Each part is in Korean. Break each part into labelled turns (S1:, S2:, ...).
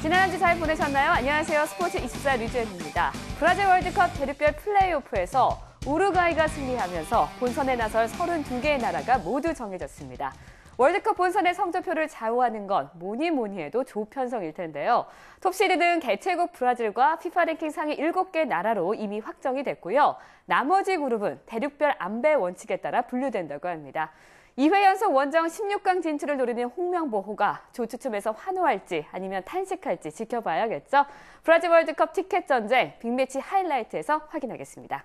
S1: 지난 한 주 잘 보내셨나요? 안녕하세요. 스포츠24 류지연입니다. 브라질 월드컵 대륙별 플레이오프에서 우루과이가 승리하면서 본선에 나설 32개의 나라가 모두 정해졌습니다. 월드컵 본선의 성적표를 좌우하는 건 뭐니 해도 조편성일 텐데요. 톱시드는 개최국 브라질과 FIFA 랭킹 상위 7개 나라로 이미 확정이 됐고요. 나머지 그룹은 대륙별 안배 원칙에 따라 분류된다고 합니다. 2회 연속 원정 16강 진출을 노리는 홍명보호가 조추첨에서 환호할지 아니면 탄식할지 지켜봐야겠죠. 브라질 월드컵 티켓 전쟁 빅매치 하이라이트에서 확인하겠습니다.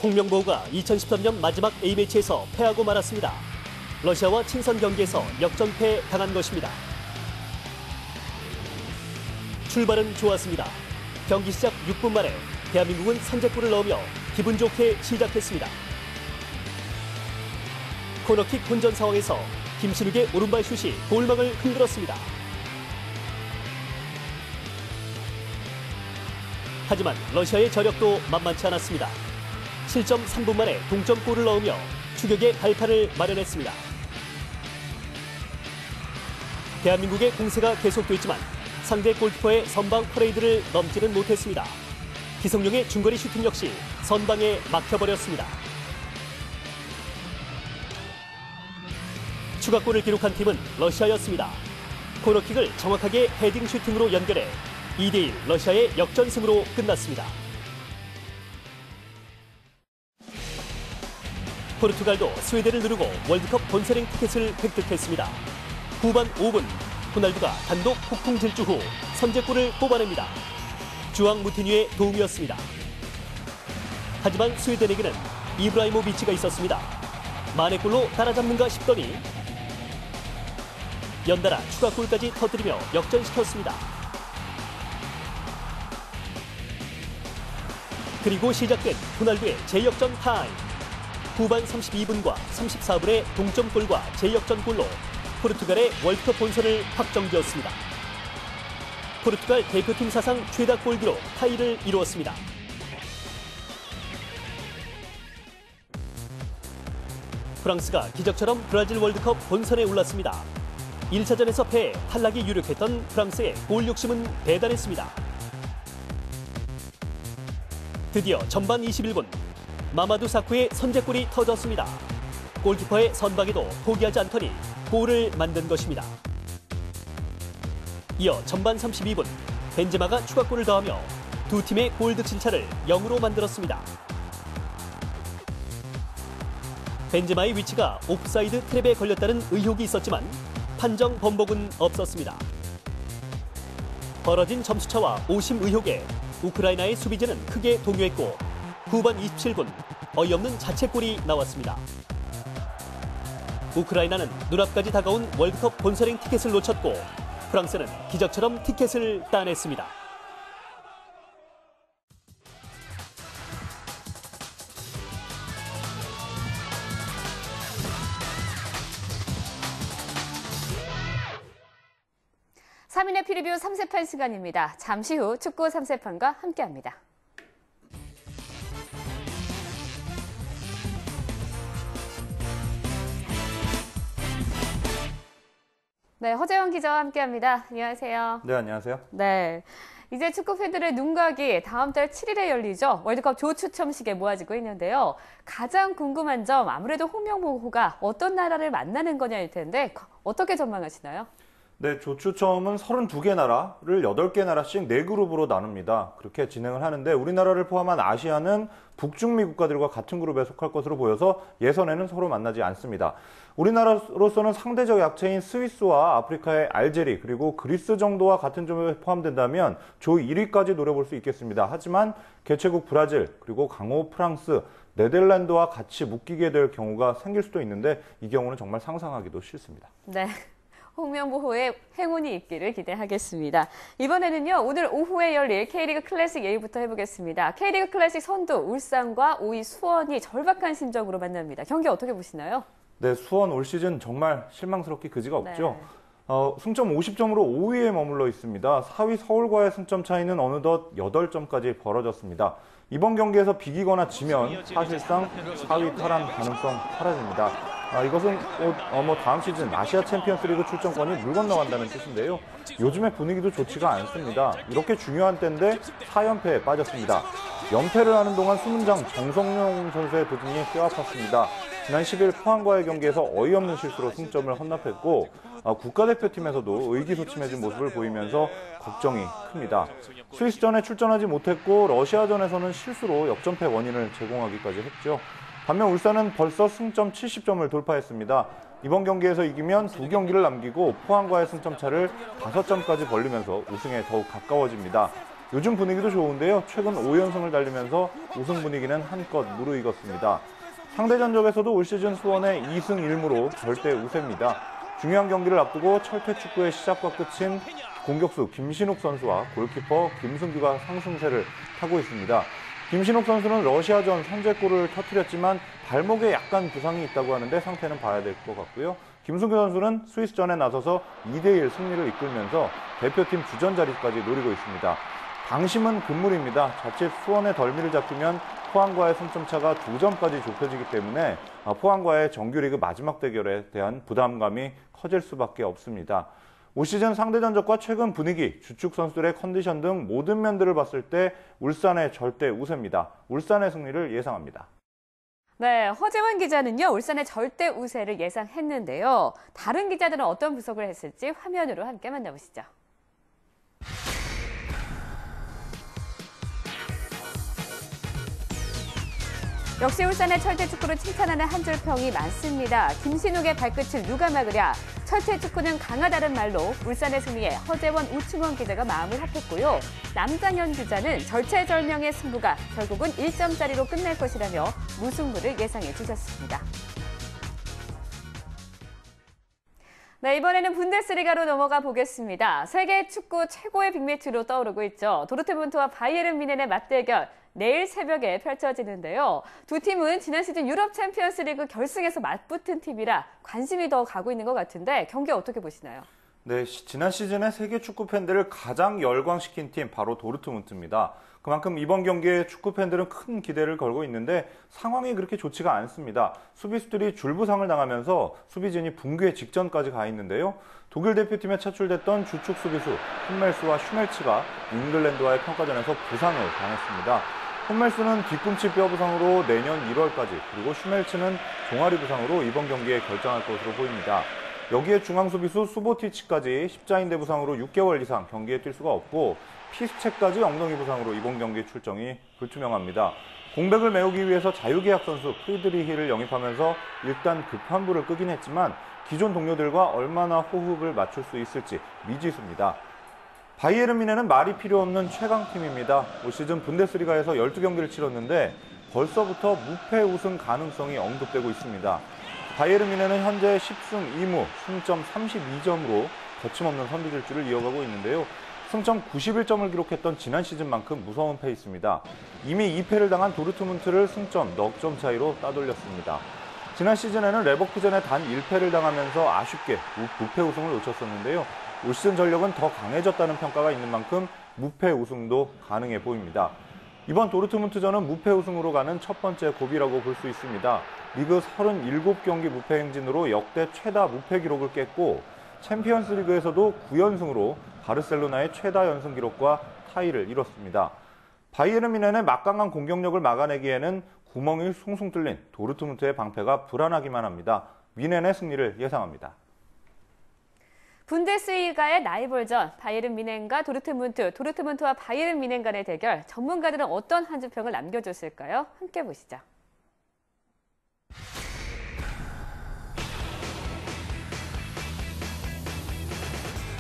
S2: 홍명보호가 2013년 마지막 A매치에서 패하고 말았습니다. 러시아와 친선 경기에서 역전패 당한 것입니다. 출발은 좋았습니다. 경기 시작 6분 만에 대한민국은 선제골을 넣으며 기분 좋게 시작했습니다. 코너킥 혼전 상황에서 김신욱의 오른발 슛이 골망을 흔들었습니다. 하지만 러시아의 저력도 만만치 않았습니다. 실점 3분 만에 동점골을 넣으며 추격의 발판을 마련했습니다. 대한민국의 공세가 계속됐지만 상대 골키퍼의 선방 퍼레이드를 넘지는 못했습니다. 기성용의 중거리 슈팅 역시 선방에 막혀버렸습니다. 추가골을 기록한 팀은 러시아였습니다. 코너킥을 정확하게 헤딩 슈팅으로 연결해 2대1 러시아의 역전승으로 끝났습니다. 포르투갈도 스웨덴을 누르고 월드컵 본선행 티켓을 획득했습니다. 후반 5분, 호날두가 단독 폭풍 질주 후 선제골을 뽑아냅니다. 주앙 무티뉴의 도움이었습니다. 하지만 스웨덴에게는 이브라이모비치가 있었습니다. 만회골로 따라잡는가 싶더니 연달아 추가골까지 터뜨리며 역전시켰습니다. 그리고 시작된 호날두의 재역전 타임. 후반 32분과 34분의 동점골과 재역전골로 포르투갈의 월드컵 본선을 확정지었습니다. 포르투갈 대표팀 사상 최다 골 기록 타이를 이루었습니다. 프랑스가 기적처럼 브라질 월드컵 본선에 올랐습니다. 1차전에서 패해 탈락이 유력했던 프랑스의 골 욕심은 대단했습니다. 드디어 전반 21분 마마두 사쿠의 선제골이 터졌습니다. 골키퍼의 선방에도 포기하지 않더니 골을 만든 것입니다. 이어 전반 32분 벤제마가 추가골을 더하며 두 팀의 골 득실차를 0으로 만들었습니다. 벤제마의 위치가 옵사이드 트랩에 걸렸다는 의혹이 있었지만 판정 번복은 없었습니다. 벌어진 점수차와 오심 의혹에 우크라이나의 수비진은 크게 동요했고 후반 27분 어이없는 자책골이 나왔습니다. 우크라이나는 눈앞까지 다가온 월드컵 본선행 티켓을 놓쳤고 프랑스는 기적처럼 티켓을 따냈습니다.
S1: 삼인의 프리뷰 3세판 시간입니다. 잠시 후 축구 3세판과 함께합니다. 네, 허재원 기자와 함께합니다. 안녕하세요.
S3: 네, 안녕하세요.
S1: 네, 이제 축구 팬들의 눈각이 다음 달 7일에 열리죠. 월드컵 조추첨식에 모아지고 있는데요. 가장 궁금한 점 아무래도 홍명보호가 어떤 나라를 만나는 거냐일 텐데 어떻게 전망하시나요?
S3: 네, 조추첨은 32개 나라를 8개 나라씩 4그룹으로 나눕니다. 그렇게 진행을 하는데 우리나라를 포함한 아시아는 북중미 국가들과 같은 그룹에 속할 것으로 보여서 예선에는 서로 만나지 않습니다. 우리나라로서는 상대적 약체인 스위스와 아프리카의 알제리 그리고 그리스 정도와 같은 점에 포함된다면 조 1위까지 노려볼 수 있겠습니다. 하지만 개최국 브라질 그리고 강호 프랑스, 네덜란드와 같이 묶이게 될 경우가 생길 수도 있는데 이 경우는 정말 상상하기도 싫습니다.
S1: 네. 홍명보호의 행운이 있기를 기대하겠습니다. 이번에는요, 오늘 오후에 열릴 K리그 클래식 예유부터 해보겠습니다. K리그 클래식 선두 울산과 5위 수원이 절박한 심정으로 만납니다. 경기 어떻게 보시나요?
S3: 네, 수원 올 시즌 정말 실망스럽게 그지가 없죠.
S1: 네.
S3: 승점 50점으로 5위에 머물러 있습니다. 4위 서울과의 승점 차이는 어느덧 8점까지 벌어졌습니다. 이번 경기에서 비기거나 지면 사실상 4위 탈환 가능성 사라집니다. 이것은 다음 시즌 아시아 챔피언스리그 출전권이 물 건너간다는 뜻인데요. 요즘의 분위기도 좋지가 않습니다. 이렇게 중요한 때인데 4연패에 빠졌습니다. 연패를 하는 동안 수문장 정성용 선수의 부진이 뼈아팠습니다. 지난 10일 포항과의 경기에서 어이없는 실수로 승점을 헌납했고 국가대표팀에서도 의기소침해진 모습을 보이면서 걱정이 큽니다. 스위스전에 출전하지 못했고 러시아전에서는 실수로 역전패 원인을 제공하기까지 했죠. 반면 울산은 벌써 승점 70점을 돌파했습니다. 이번 경기에서 이기면 2경기를 남기고 포항과의 승점차를 5점까지 벌리면서 우승에 더욱 가까워집니다. 요즘 분위기도 좋은데요. 최근 5연승을 달리면서 우승 분위기는 한껏 무르익었습니다. 상대 전적에서도 올 시즌 수원의 2승 1무로 절대 우세입니다. 중요한 경기를 앞두고 철퇴축구의 시작과 끝인 공격수 김신욱 선수와 골키퍼 김승규가 상승세를 타고 있습니다. 김신욱 선수는 러시아전 선제골을 터뜨렸지만 발목에 약간 부상이 있다고 하는데 상태는 봐야 될 것 같고요. 김승규 선수는 스위스전에 나서서 2대1 승리를 이끌면서 대표팀 주전 자리까지 노리고 있습니다. 방심은 금물입니다. 자칫 수원의 덜미를 잡히면 포항과의 승점차가 2점까지 좁혀지기 때문에 포항과의 정규리그 마지막 대결에 대한 부담감이 커질 수밖에 없습니다. 올 시즌 상대 전적과 최근 분위기, 주축 선수들의 컨디션 등 모든 면들을 봤을 때 울산의 절대 우세입니다. 울산의 승리를 예상합니다.
S1: 네, 허재원 기자는요, 울산의 절대 우세를 예상했는데요. 다른 기자들은 어떤 분석을 했을지 화면으로 함께 만나보시죠. 역시 울산의 철퇴축구를 칭찬하는 한 줄 평이 많습니다. 김신욱의 발끝을 누가 막으랴. 철퇴축구는 강하다는 말로 울산의 승리에 허재원, 우충원 기자가 마음을 합했고요. 남장현 기자는 절체절명의 승부가 결국은 1점짜리로 끝날 것이라며 무승부를 예상해 주셨습니다. 네, 이번에는 분데스리가로 넘어가 보겠습니다. 세계 축구 최고의 빅매치로 떠오르고 있죠. 도르트문트와 바이에른 뮌헨의 맞대결. 내일 새벽에 펼쳐지는데요. 두 팀은 지난 시즌 유럽 챔피언스리그 결승에서 맞붙은 팀이라 관심이 더 가고 있는 것 같은데 경기 어떻게 보시나요?
S3: 네, 지난 시즌에 세계 축구 팬들을 가장 열광시킨 팀 바로 도르트문트입니다. 그만큼 이번 경기에 축구 팬들은 큰 기대를 걸고 있는데 상황이 그렇게 좋지가 않습니다. 수비수들이 줄부상을 당하면서 수비진이 붕괴 직전까지 가 있는데요. 독일 대표팀에 차출됐던 주축 수비수 홈멜스와 슈멜츠가 잉글랜드와의 평가전에서 부상을 당했습니다. 홈멜스는 뒤꿈치 뼈 부상으로 내년 1월까지, 그리고 슈멜츠는 종아리 부상으로 이번 경기에 결정할 것으로 보입니다. 여기에 중앙수비수 수보티치까지 십자인대 부상으로 6개월 이상 경기에 뛸 수가 없고 피스체까지 엉덩이 부상으로 이번 경기 출정이 불투명합니다. 공백을 메우기 위해서 자유계약 선수 프리드리히를 영입하면서 일단 급한 불을 끄긴 했지만 기존 동료들과 얼마나 호흡을 맞출 수 있을지 미지수입니다. 바이에른 뮌헨은 말이 필요 없는 최강팀입니다. 올 시즌 분데스리가에서 12경기를 치렀는데 벌써부터 무패 우승 가능성이 언급되고 있습니다. 바이에른 뮌헨은 현재 10승 2무, 승점 32점으로 거침없는 선두 질주를 이어가고 있는데요. 승점 91점을 기록했던 지난 시즌만큼 무서운 페이스입니다. 이미 2패를 당한 도르트문트를 승점 넉 점 차이로 따돌렸습니다. 지난 시즌에는 레버쿠젠에 단 1패를 당하면서 아쉽게 무패 우승을 놓쳤었는데요. 올 시즌 전력은 더 강해졌다는 평가가 있는 만큼 무패 우승도 가능해 보입니다. 이번 도르트문트전은 무패 우승으로 가는 첫 번째 고비라고 볼 수 있습니다. 리그 37경기 무패 행진으로 역대 최다 무패 기록을 깼고 챔피언스 리그에서도 9연승으로 바르셀로나의 최다 연승 기록과 타이를 이뤘습니다. 바이에른 뮌헨의 막강한 공격력을 막아내기에는 구멍이 숭숭 뚫린 도르트문트의 방패가 불안하기만 합니다. 뮌헨의 승리를 예상합니다.
S1: 분데스리가의 라이벌전, 바이에른 뮌헨과 도르트문트, 도르트문트와 바이에른 뮌헨 간의 대결, 전문가들은 어떤 한 주평을 남겨줬을까요? 함께 보시죠.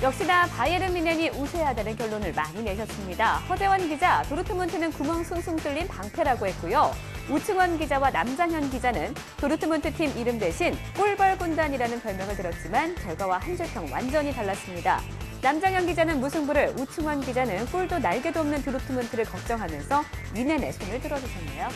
S1: 역시나 바이에른 뮌헨이 우세하다는 결론을 많이 내셨습니다. 허재원 기자, 도르트문트는 구멍 숭숭 뚫린 방패라고 했고요. 우충원 기자와 남장현 기자는 도르트문트 팀 이름 대신 꿀벌 군단이라는 별명을 들었지만 결과와 한 줄평 완전히 달랐습니다. 남장현 기자는 무승부를, 우충원 기자는 꿀도 날개도 없는 도르트문트를 걱정하면서 뮌헨의 손을 들어주셨네요.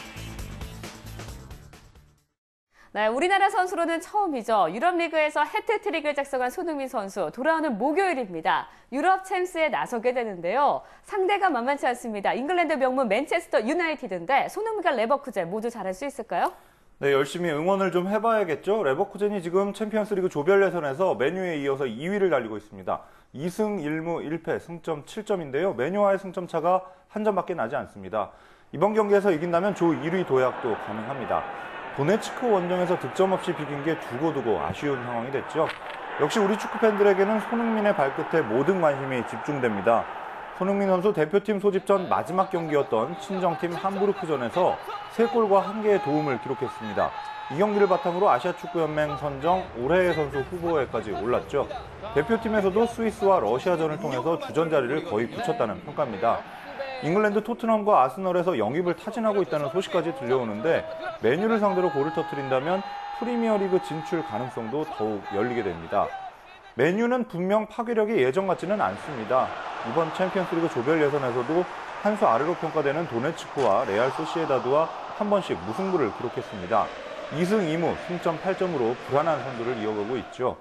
S1: 네, 우리나라 선수로는 처음이죠. 유럽리그에서 해트트릭을 작성한 손흥민 선수, 돌아오는 목요일입니다. 유럽 챔스에 나서게 되는데요. 상대가 만만치 않습니다. 잉글랜드 명문 맨체스터 유나이티드인데 손흥민과 레버쿠젠 모두 잘할 수 있을까요?
S3: 네, 열심히 응원을 좀 해봐야겠죠. 레버쿠젠이 지금 챔피언스리그 조별 예선에서 맨유에 이어서 2위를 달리고 있습니다. 2승 1무 1패, 승점 7점인데요. 맨유와의 승점 차가 한 점밖에 나지 않습니다. 이번 경기에서 이긴다면 조 1위 도약도 가능합니다. 도네츠크 원정에서 득점 없이 비긴 게 두고두고 아쉬운 상황이 됐죠. 역시 우리 축구 팬들에게는 손흥민의 발끝에 모든 관심이 집중됩니다. 손흥민 선수 대표팀 소집 전 마지막 경기였던 친정팀 함부르크전에서 3골과 1개의 도움을 기록했습니다. 이 경기를 바탕으로 아시아축구연맹 선정 올해의 선수 후보에까지 올랐죠. 대표팀에서도 스위스와 러시아전을 통해서 주전 자리를 거의 굳혔다는 평가입니다. 잉글랜드 토트넘과 아스널에서 영입을 타진하고 있다는 소식까지 들려오는데 맨유를 상대로 골을 터뜨린다면 프리미어리그 진출 가능성도 더욱 열리게 됩니다. 맨유는 분명 파괴력이 예전 같지는 않습니다. 이번 챔피언스리그 조별 예선에서도 한 수 아래로 평가되는 도네츠크와 레알 소시에다드와 한 번씩 무승부를 기록했습니다. 2승 2무, 승점 8점으로 불안한 선두를 이어가고 있죠.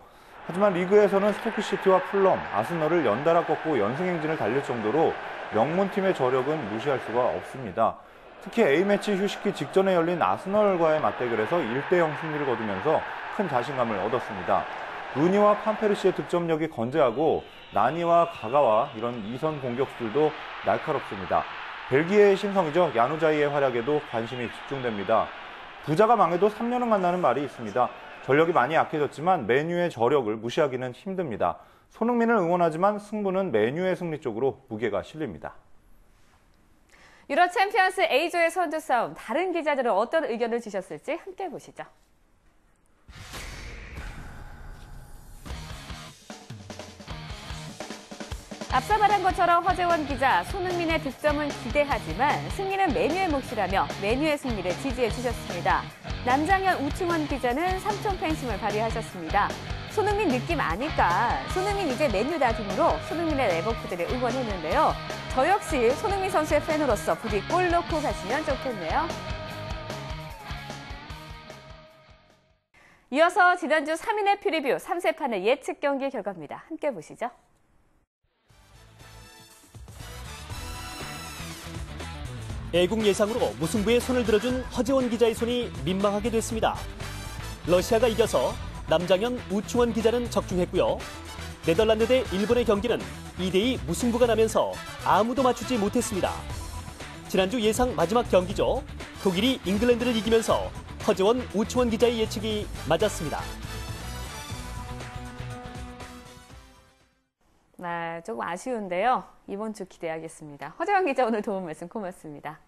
S3: 하지만 리그에서는 스토크시티와 풀럼, 아스널을 연달아 꺾고 연승행진을 달릴 정도로 명문팀의 저력은 무시할 수가 없습니다. 특히 A매치 휴식기 직전에 열린 아스널과의 맞대결에서 1대0 승리를 거두면서 큰 자신감을 얻었습니다. 루니와 판페르시의 득점력이 건재하고 나니와 가가와 이런 이선 공격수들도 날카롭습니다. 벨기에의 신성이죠. 야누자이의 활약에도 관심이 집중됩니다. 부자가 망해도 3년은 간다는 말이 있습니다. 전력이 많이 약해졌지만 맨유의 저력을 무시하기는 힘듭니다. 손흥민을 응원하지만 승부는 맨유의 승리 쪽으로 무게가 실립니다.
S1: 유럽 챔피언스 A조의 선두 싸움, 다른 기자들은 어떤 의견을 주셨을지 함께 보시죠. 앞서 말한 것처럼 허재원 기자, 손흥민의 득점은 기대하지만 승리는 맨유의 몫이라며 맨유의 승리를 지지해 주셨습니다. 남장현, 우충원 기자는 삼촌 팬심을 발휘하셨습니다. 손흥민 느낌 아니까 손흥민 이제 맨유다 등으로 손흥민의 레버쿠젠을 응원했는데요. 저 역시 손흥민 선수의 팬으로서 부디 골 넣고 가시면 좋겠네요. 이어서 지난주 3인의 프리뷰 3세판의 예측 경기 결과입니다. 함께 보시죠.
S2: 애국 예상으로 무승부에 손을 들어준 허재원 기자의 손이 민망하게 됐습니다. 러시아가 이겨서 남장현, 우충원 기자는 적중했고요. 네덜란드 대 일본의 경기는 2대2 무승부가 나면서 아무도 맞추지 못했습니다. 지난주 예상 마지막 경기죠. 독일이 잉글랜드를 이기면서 허재원, 우충원 기자의 예측이 맞았습니다.
S1: 네, 조금 아쉬운데요. 이번 주 기대하겠습니다. 허재원 기자 오늘 도움 말씀 고맙습니다.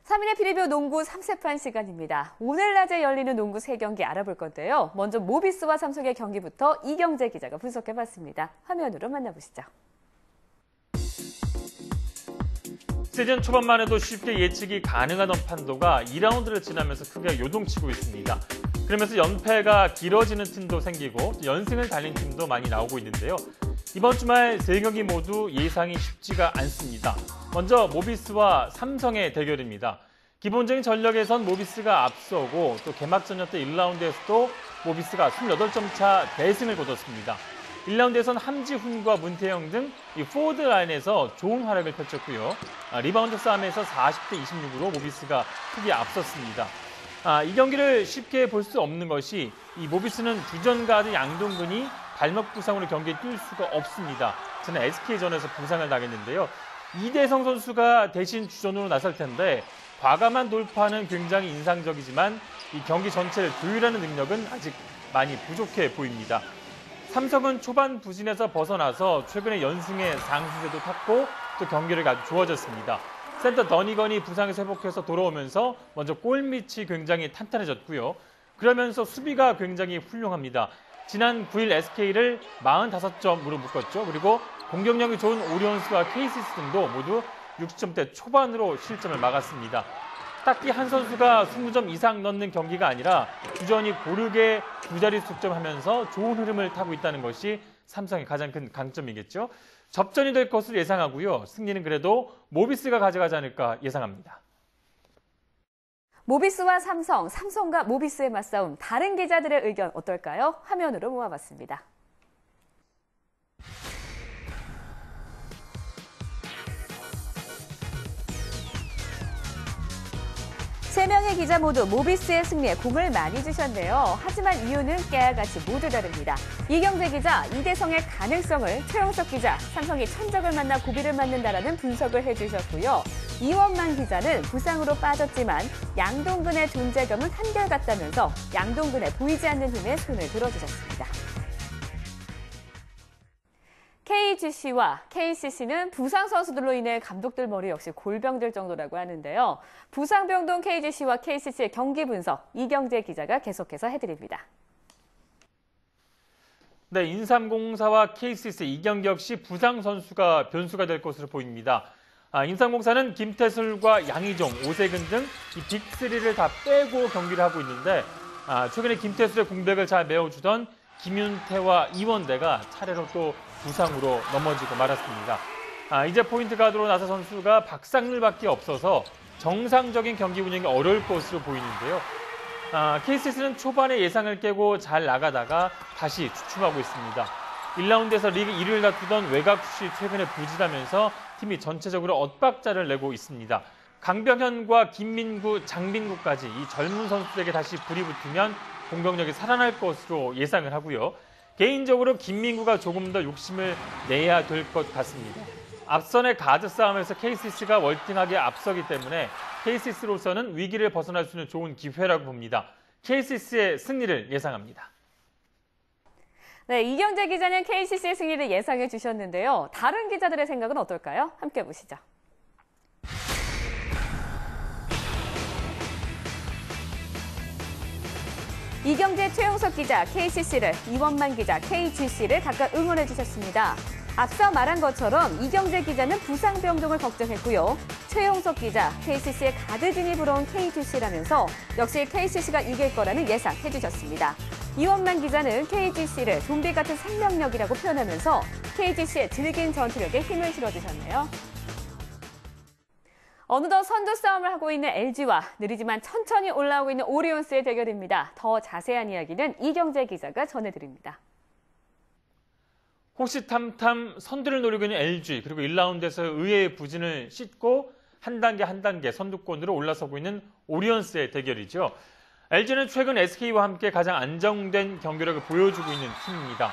S1: 삼인의 프리뷰 농구 3세판 시간입니다. 오늘 낮에 열리는 농구 3경기 알아볼 건데요. 먼저 모비스와 삼성의 경기부터 이경재 기자가 분석해봤습니다. 화면으로 만나보시죠.
S4: 시즌 초반만 해도 쉽게 예측이 가능하던 판도가 2라운드를 지나면서 크게 요동치고 있습니다. 그러면서 연패가 길어지는 팀도 생기고 연승을 달린 팀도 많이 나오고 있는데요. 이번 주말 3경기 모두 예상이 쉽지가 않습니다. 먼저 모비스와 삼성의 대결입니다. 기본적인 전력에선 모비스가 앞서고 또 개막전이었던 1라운드에서도 모비스가 28점 차 대승을 거뒀습니다. 1라운드에선 함지훈과 문태영 등 이 포워드 라인에서 좋은 활약을 펼쳤고요. 리바운드 싸움에서 40대 26으로 모비스가 크게 앞섰습니다. 이 경기를 쉽게 볼 수 없는 것이 이 모비스는 주전 가드 양동근이 발목 부상으로 경기에 뛸 수가 없습니다. 지난 SK전에서 부상을 당했는데요. 이대성 선수가 대신 주전으로 나설 텐데 과감한 돌파는 굉장히 인상적이지만 이 경기 전체를 조율하는 능력은 아직 많이 부족해 보입니다. 삼성은 초반 부진에서 벗어나서 최근에 연승의 상승세도 탔고 또 경기를 아주 좋아졌습니다. 센터 더니건이 부상에서 회복해서 돌아오면서 먼저 골밑이 굉장히 탄탄해졌고요. 그러면서 수비가 굉장히 훌륭합니다. 지난 9일 SK를 45점으로 묶었죠. 그리고 공격력이 좋은 오리온스와 KCC 등도 모두 60점대 초반으로 실점을 막았습니다. 딱히 한 선수가 20점 이상 넣는 경기가 아니라 주전이 고르게 두 자릿수 득점하면서 좋은 흐름을 타고 있다는 것이 삼성의 가장 큰 강점이겠죠. 접전이 될 것으로 예상하고요. 승리는 그래도 모비스가 가져가지 않을까 예상합니다.
S1: 모비스와 삼성, 삼성과 모비스의 맞싸움, 다른 기자들의 의견 어떨까요? 화면으로 모아봤습니다. 3명의 기자 모두 모비스의 승리에 공을 많이 주셨네요. 하지만 이유는 깨알 같이 모두 다릅니다. 이경재 기자, 이대성의 가능성을, 최영석 기자, 삼성이 천적을 만나 고비를 맞는다라는 분석을 해주셨고요. 이원만 기자는 부상으로 빠졌지만 양동근의 존재감은 한결같다면서 양동근의 보이지 않는 힘에 손을 들어주셨습니다. KGC와 KCC는 부상 선수들로 인해 감독들 머리 역시 골병들 정도라고 하는데요. 부상병동 KGC와 KCC의 경기 분석, 이경재 기자가 계속해서 해드립니다.
S4: 네, 인삼공사와 KCC 이 경기 역시 부상 선수가 변수가 될 것으로 보입니다. 인삼공사는 김태술과 양희종, 오세근 등 이 빅3를 다 빼고 경기를 하고 있는데 최근에 김태술의 공백을 잘 메워주던 김윤태와 이원대가 차례로 또 부상으로 넘어지고 말았습니다. 이제 포인트 가드로 나서 선수가 박상률밖에 없어서 정상적인 경기 운영이 어려울 것으로 보이는데요. KCC는 초반에 예상을 깨고 잘 나가다가 다시 주춤하고 있습니다. 1라운드에서 리그 1위를 다투던 외곽슛이 최근에 부진하면서 팀이 전체적으로 엇박자를 내고 있습니다. 강병현과 김민구, 장민구까지 이 젊은 선수들에게 다시 불이 붙으면 공격력이 살아날 것으로 예상을 하고요. 개인적으로 김민구가 조금 더 욕심을 내야 될 것 같습니다. 앞선의 가드 싸움에서 KCC가 월등하게 앞서기 때문에 KCC로서는 위기를 벗어날 수 있는 좋은 기회라고 봅니다. KCC의 승리를 예상합니다.
S1: 네, 이경재 기자는 KCC의 승리를 예상해 주셨는데요. 다른 기자들의 생각은 어떨까요? 함께 보시죠. 이경재, 최용석 기자, KCC를, 이원만 기자, KGC를 각각 응원해 주셨습니다. 앞서 말한 것처럼 이경재 기자는 부상 변동을 걱정했고요. 최용석 기자, KCC의 가드 진입으로 온 KGC라면서 역시 KCC가 이길 거라는 예상해 주셨습니다. 이원만 기자는 KGC를 좀비 같은 생명력이라고 표현하면서 KGC의 질긴 전투력에 힘을 실어주셨네요. 어느덧 선두 싸움을 하고 있는 LG와 느리지만 천천히 올라오고 있는 오리온스의 대결입니다. 더 자세한 이야기는 이경재 기자가 전해드립니다.
S4: 호시탐탐 선두를 노리고 있는 LG, 그리고 1라운드에서 의외의 부진을 씻고 한 단계 선두권으로 올라서고 있는 오리온스의 대결이죠. LG는 최근 SK와 함께 가장 안정된 경기력을 보여주고 있는 팀입니다.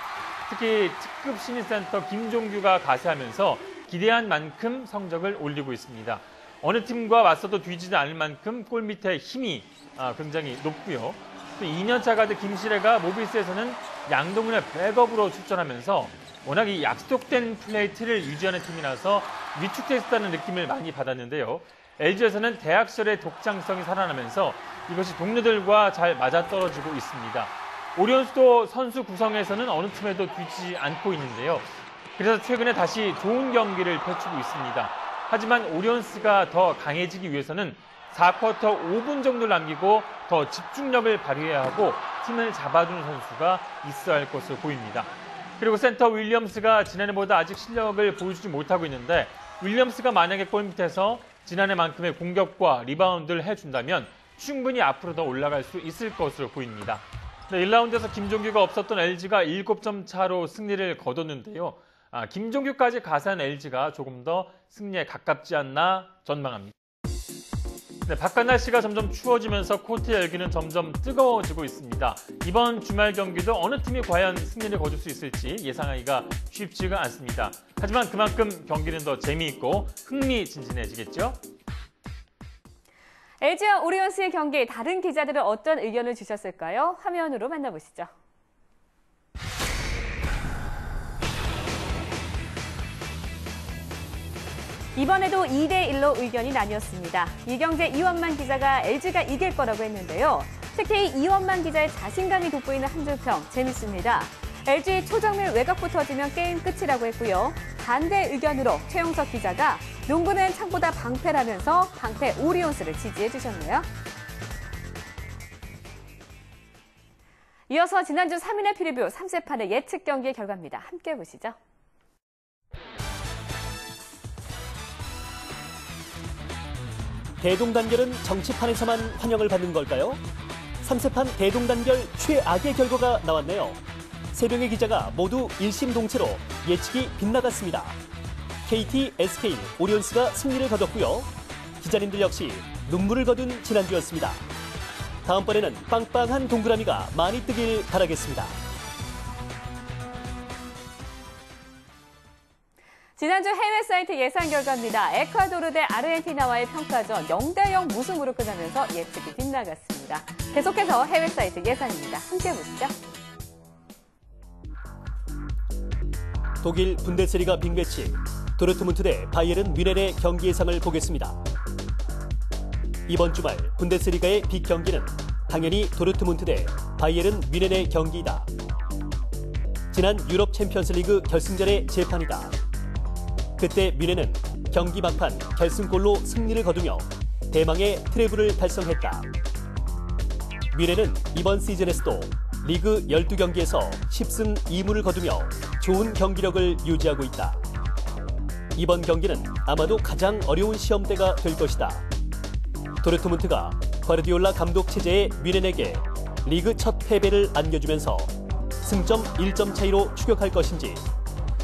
S4: 특히 특급 신인센터 김종규가 가세하면서 기대한 만큼 성적을 올리고 있습니다. 어느 팀과 맞서도 뒤지지 않을 만큼 골밑의 힘이 굉장히 높고요. 또 2년차 가드 김시래가 모비스에서는 양동근의 백업으로 출전하면서 워낙 이 약속된 플레이 틀을 유지하는 팀이라서 위축됐다는 느낌을 많이 받았는데요. LG에서는 대학 시절의 독창성이 살아나면서 이것이 동료들과 잘 맞아떨어지고 있습니다. 오리온스도 선수 구성에서는 어느 팀에도 뒤지지 않고 있는데요. 그래서 최근에 다시 좋은 경기를 펼치고 있습니다. 하지만 오리온스가 더 강해지기 위해서는 4쿼터 5분 정도 남기고 더 집중력을 발휘해야 하고 팀을 잡아주는 선수가 있어야 할 것으로 보입니다. 그리고 센터 윌리엄스가 지난해보다 아직 실력을 보여주지 못하고 있는데 윌리엄스가 만약에 골밑에서 지난해만큼의 공격과 리바운드를 해준다면 충분히 앞으로 더 올라갈 수 있을 것으로 보입니다. 1라운드에서 김종규가 없었던 LG가 7점 차로 승리를 거뒀는데요. 김종규까지 가세한 LG가 조금 더 승리에 가깝지 않나 전망합니다. 네, 바깥 날씨가 점점 추워지면서 코트의 열기는 점점 뜨거워지고 있습니다. 이번 주말 경기도 어느 팀이 과연 승리를 거둘 수 있을지 예상하기가 쉽지가 않습니다. 하지만 그만큼 경기는 더 재미있고 흥미진진해지겠죠?
S1: LG와 오리온스의 경기, 다른 기자들은 어떤 의견을 주셨을까요? 화면으로 만나보시죠. 이번에도 2대1로 의견이 나뉘었습니다. 이경재, 이원만 기자가 LG가 이길 거라고 했는데요. 특히 이원만 기자의 자신감이 돋보이는 한 줄 평 재밌습니다. LG 초정밀 외곽부 터지면 게임 끝이라고 했고요. 반대 의견으로 최용석 기자가 농구는 창보다 방패라면서 방패 오리온스를 지지해 주셨네요. 이어서 지난주 3인의 프리뷰 3세판의 예측 경기의 결과입니다. 함께 보시죠.
S2: 대동단결은 정치판에서만 환영을 받는 걸까요? 3세판 대동단결 최악의 결과가 나왔네요. 3명의 기자가 모두 일심동체로 예측이 빗나갔습니다. KT, SK, 오리온스가 승리를 거뒀고요. 기자님들 역시 눈물을 거둔 지난주였습니다. 다음번에는 빵빵한 동그라미가 많이 뜨길 바라겠습니다.
S1: 지난주 해외 사이트 예상 결과입니다. 에콰도르 대 아르헨티나와의 평가전 0대0 무승부로 끝나면서 예측이 빗나갔습니다. 계속해서 해외 사이트 예상입니다. 함께 보시죠.
S2: 독일 분데스리가 빅매치 도르트문트 대 바이에른 뮌헨의 경기 예상을 보겠습니다. 이번 주말 분데스리가의 빅 경기는 당연히 도르트문트 대 바이에른 뮌헨의 경기이다. 지난 유럽 챔피언스리그 결승전의 재판이다. 그때 뮌헨은 경기 막판 결승골로 승리를 거두며 대망의 트래블을 달성했다. 뮌헨은 이번 시즌에서도 리그 12경기에서 10승 2무를 거두며 좋은 경기력을 유지하고 있다. 이번 경기는 아마도 가장 어려운 시험대가 될 것이다. 도르트문트가 과르디올라 감독 체제의 뮌헨에게 리그 첫 패배를 안겨주면서 승점 1점 차이로 추격할 것인지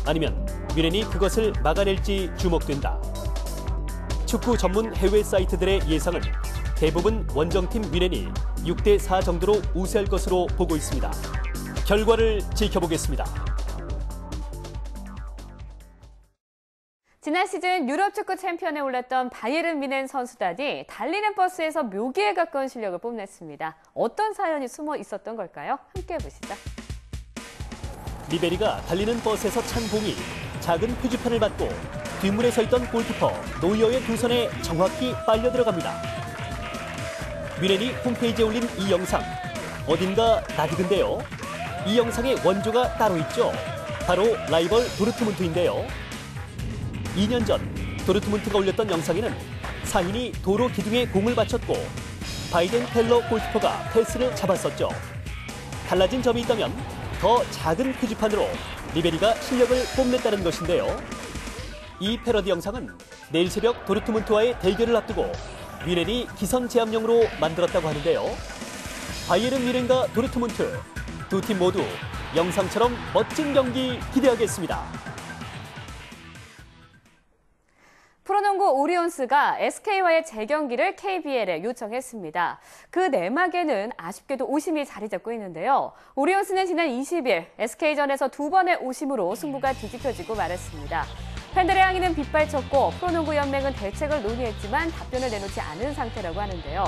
S2: 아니면 뮌헨이 그것을 막아낼지 주목된다. 축구 전문 해외 사이트들의 예상은 대부분 원정팀 뮌헨이 6대4 정도로 우세할 것으로 보고 있습니다. 결과를 지켜보겠습니다.
S1: 지난 시즌 유럽 축구 챔피언에 올랐던 바이에른 뮌헨 선수단이 달리는 버스에서 묘기에 가까운 실력을 뽐냈습니다. 어떤 사연이 숨어 있었던 걸까요? 함께 보시죠.
S2: 리베리가 달리는 버스에서 찬 공이 작은 표지판을 맞고 뒷문에 서 있던 골키퍼 노이어의 두 손에 정확히 빨려 들어갑니다. 뮌헨이 홈페이지에 올린 이 영상, 어딘가 낯익은데요. 이 영상의 원조가 따로 있죠. 바로 라이벌 도르트문트인데요. 2년 전 도르트문트가 올렸던 영상에는 사인이 도로 기둥에 공을 받쳤고 바이덴 텔러 골키퍼가 패스를 잡았었죠. 달라진 점이 있다면 더 작은 표지판으로 리베리가 실력을 뽐냈다는 것인데요. 이 패러디 영상은 내일 새벽 도르트문트와의 대결을 앞두고 뮌헨이 기선 제압용으로 만들었다고 하는데요. 바이에른 뮌헨과 도르트문트 두 팀 모두 영상처럼 멋진 경기 기대하겠습니다.
S1: 프로농구 오리온스가 SK와의 재경기를 KBL에 요청했습니다. 그 내막에는 아쉽게도 오심이 자리 잡고 있는데요. 오리온스는 지난 20일 SK전에서 두 번의 오심으로 승부가 뒤집혀지고 말았습니다. 팬들의 항의는 빗발쳤고 프로농구연맹은 대책을 논의했지만 답변을 내놓지 않은 상태라고 하는데요.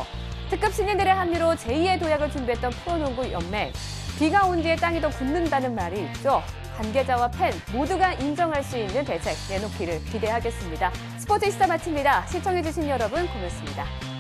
S1: 특급 신인들의 합류로 제2의 도약을 준비했던 프로농구연맹. 비가 온 뒤에 땅이 더 굳는다는 말이 있죠. 관계자와 팬 모두가 인정할 수 있는 대책 내놓기를 기대하겠습니다. 스포츠 24 마칩니다. 시청해주신 여러분 고맙습니다.